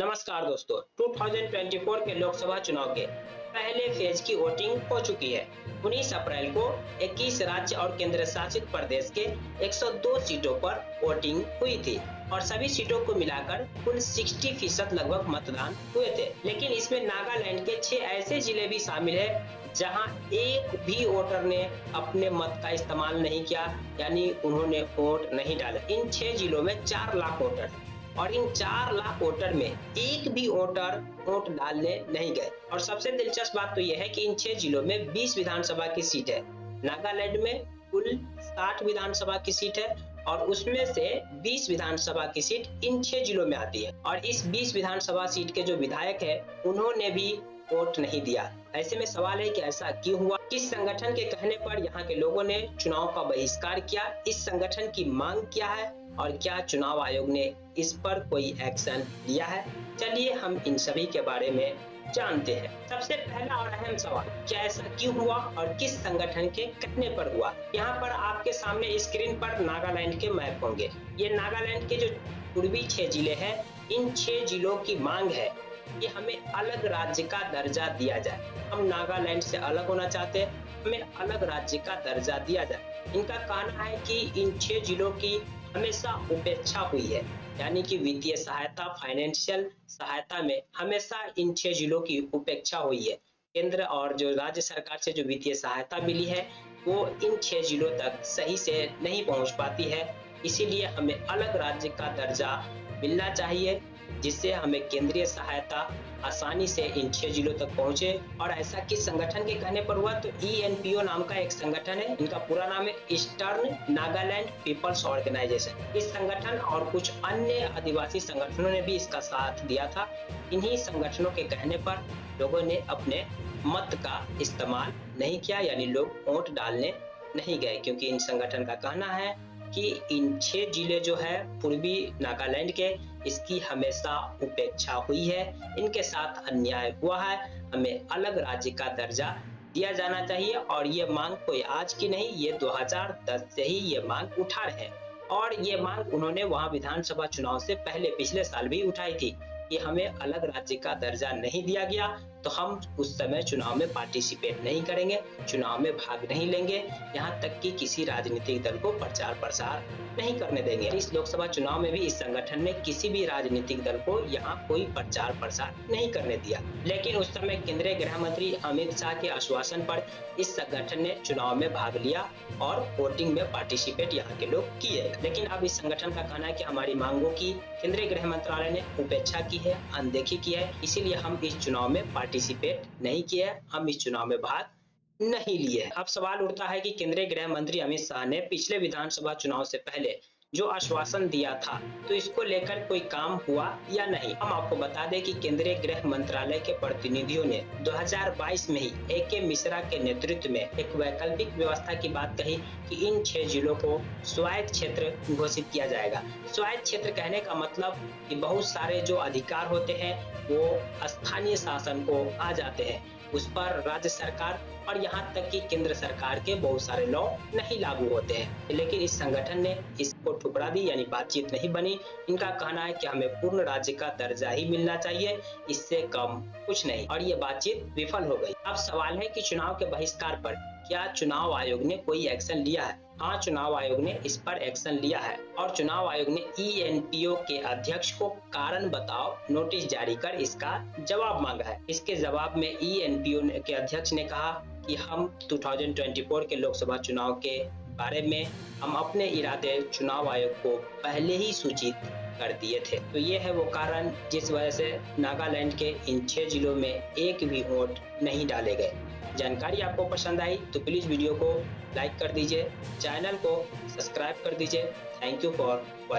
नमस्कार दोस्तों, 2024 के लोकसभा चुनाव के पहले फेज की वोटिंग हो चुकी है। 19 अप्रैल को 21 राज्य और केंद्र शासित प्रदेश के 102 सीटों पर वोटिंग हुई थी और सभी सीटों को मिलाकर कुल 60% लगभग मतदान हुए थे। लेकिन इसमें नागालैंड के 6 ऐसे जिले भी शामिल है जहां एक भी वोटर ने अपने मत का इस्तेमाल नहीं किया, यानी उन्होंने वोट नहीं डाला। इन 6 जिलों में 4 लाख वोटर हैं और इन 4 लाख वोटर में एक भी वोटर वोट डालने नहीं गए। और सबसे दिलचस्प बात तो यह है कि इन 6 जिलों में 20 विधानसभा की सीट है। नागालैंड में कुल 60 विधानसभा की सीट है और उसमें से 20 विधानसभा की सीट इन 6 जिलों में आती है और इस 20 विधानसभा सीट के जो विधायक है उन्होंने भी वोट नहीं दिया। ऐसे में सवाल है कि ऐसा क्यों हुआ? किस संगठन के कहने पर यहाँ के लोगों ने चुनाव का बहिष्कार किया? इस संगठन की मांग क्या है और क्या चुनाव आयोग ने इस पर कोई एक्शन लिया है? चलिए हम इन सभी के बारे में जानते हैं। सबसे पहला और अहम सवाल, क्या ऐसा क्यों हुआ और किस संगठन के कहने पर हुआ? यहाँ पर आपके सामने स्क्रीन पर नागालैंड के मैप होंगे। ये नागालैंड के जो पूर्वी 6 जिले हैं, इन 6 जिलों की मांग है कि हमें अलग राज्य का दर्जा दिया जाए। हम नागालैंड से अलग होना चाहते हैं, हमें अलग राज्य का दर्जा दिया जाए। इनका कहना है कि इन 6 जिलों की हमेशा उपेक्षा हुई है, यानी कि वित्तीय सहायता, फाइनेंशियल सहायता में हमेशा इन 6 जिलों की उपेक्षा हुई है। केंद्र और जो राज्य सरकार से जो वित्तीय सहायता मिली है वो इन 6 जिलों तक सही से नहीं पहुंच पाती है। इसीलिए हमें अलग राज्य का दर्जा मिलना चाहिए जिससे हमें केंद्रीय सहायता आसानी से इन 6 जिलों तक पहुंचे। और ऐसा किस संगठन के कहने पर हुआ? तो ENPO नाम का एक संगठन है, इनका पूरा नाम है ईस्टर्न नागालैंड पीपल्स ऑर्गेनाइजेशन। इस संगठन और कुछ अन्य आदिवासी संगठनों ने भी इसका साथ दिया था। इन्हीं संगठनों के कहने पर लोगों ने अपने मत का इस्तेमाल नहीं किया, यानी लोग वोट डालने नहीं गए, क्योंकि इन संगठन का कहना है कि इन 6 जिले जो है पूर्वी नागालैंड के, इसकी हमेशा उपेक्षा हुई है, इनके साथ अन्याय हुआ है, हमें अलग राज्य का दर्जा दिया जाना चाहिए। और ये मांग कोई आज की नहीं, ये 2010 से ही ये मांग उठा रहे हैं और ये मांग उन्होंने वहां विधानसभा चुनाव से पहले पिछले साल भी उठाई थी कि हमें अलग राज्य का दर्जा नहीं दिया गया तो हम उस समय चुनाव में पार्टिसिपेट नहीं करेंगे, चुनाव में भाग नहीं लेंगे, यहाँ तक कि किसी राजनीतिक दल को प्रचार प्रसार नहीं करने देंगे। इस लोकसभा चुनाव में भी इस संगठन ने किसी भी राजनीतिक दल को यहाँ कोई प्रचार प्रसार नहीं करने दिया। लेकिन उस समय केंद्रीय गृह मंत्री अमित शाह के आश्वासन पर इस संगठन ने चुनाव में भाग लिया और वोटिंग में पार्टिसिपेट यहाँ के लोग किए। लेकिन अब इस संगठन का कहना है कि हमारी मांगों की केंद्रीय गृह मंत्रालय ने उपेक्षा की है, अनदेखी की है, इसीलिए हम इस चुनाव में पार्टिसिपेट नहीं किए, हम इस चुनाव में भाग नहीं लिए। अब सवाल उठता है कि केंद्रीय गृह मंत्री अमित शाह ने पिछले विधानसभा चुनाव से पहले जो आश्वासन दिया था तो इसको लेकर कोई काम हुआ या नहीं? हम आपको बता दें कि केंद्रीय गृह मंत्रालय के प्रतिनिधियों ने 2022 में ही AK मिश्रा के नेतृत्व में एक वैकल्पिक व्यवस्था की बात कही कि इन 6 जिलों को स्वायत्त क्षेत्र घोषित किया जाएगा। स्वायत्त क्षेत्र कहने का मतलब कि बहुत सारे जो अधिकार होते हैं वो स्थानीय शासन को आ जाते हैं, उस पर राज्य सरकार और यहाँ तक कि केंद्र सरकार के बहुत सारे लॉ नहीं लागू होते हैं। लेकिन इस संगठन ने इसको ठुकरा दी, यानी बातचीत नहीं बनी। इनका कहना है कि हमें पूर्ण राज्य का दर्जा ही मिलना चाहिए, इससे कम कुछ नहीं, और ये बातचीत विफल हो गई। अब सवाल है कि चुनाव के बहिष्कार पर क्या चुनाव आयोग ने कोई एक्शन लिया है? हाँ, चुनाव आयोग ने इस पर एक्शन लिया है और चुनाव आयोग ने ENPO के अध्यक्ष को कारण बताओ नोटिस जारी कर इसका जवाब मांगा है। इसके जवाब में ENPO के अध्यक्ष ने कहा कि हम 2024 के लोकसभा चुनाव के बारे में हम अपने इरादे चुनाव आयोग को पहले ही सूचित कर दिए थे। तो ये है वो कारण जिस वजह से नागालैंड के इन 6 जिलों में एक भी वोट नहीं डाले गए। जानकारी आपको पसंद आई तो प्लीज वीडियो को लाइक कर दीजिए, चैनल को सब्सक्राइब कर दीजिए। Thank you for watching.